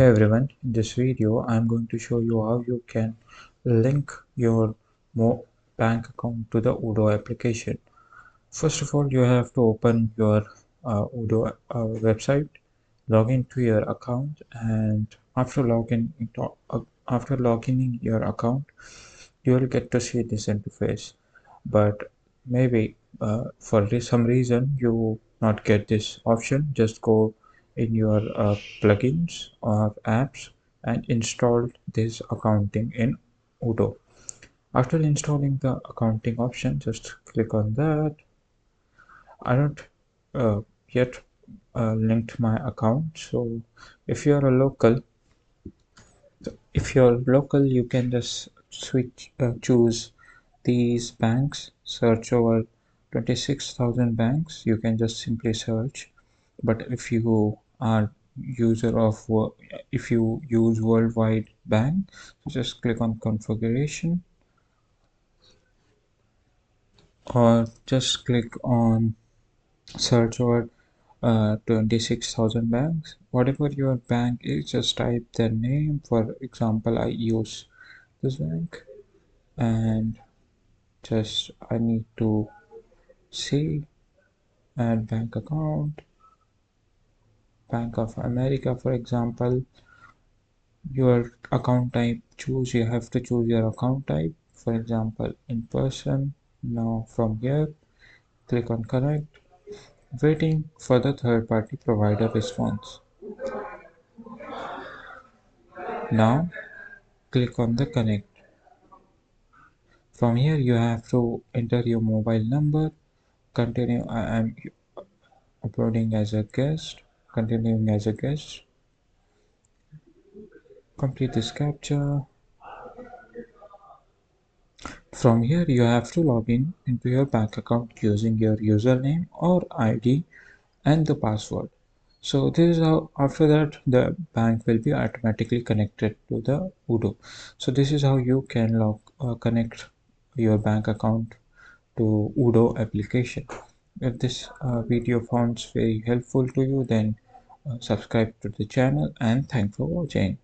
Hey everyone, in this video I'm going to show you how you can link your bank account to the Odoo application. First of all, you have to open your Odoo website, log into your account, and after logging in your account, you will get to see this interface. But maybe for some reason you not get this option, just go in your plugins or apps and install this accounting in Odoo. After installing the accounting option, just click on that. I don't yet linked my account, so if you are a local, you can just choose these banks, search over 26,000 banks. You can just simply search. But if you are user of if you use worldwide bank, so just click on configuration or just click on search over 26,000 banks. Whatever your bank is, just type their name. For example, I use this bank, and just I need to see add bank account, Bank of America, for example. Your account type, you have to choose your account type, for example in person. Now from here, click on connect, waiting for the third party provider response. Now click on the connect. From here you have to enter your mobile number. Continue. I am uploading as a guest, continuing as a guest. Complete this captcha. From here you have to log in into your bank account using your username or ID and the password. So this is how, after that, the bank will be automatically connected to the Odoo. So this is how you can connect your bank account to Odoo application. If this video found very helpful to you, then subscribe to the channel, and thanks for watching.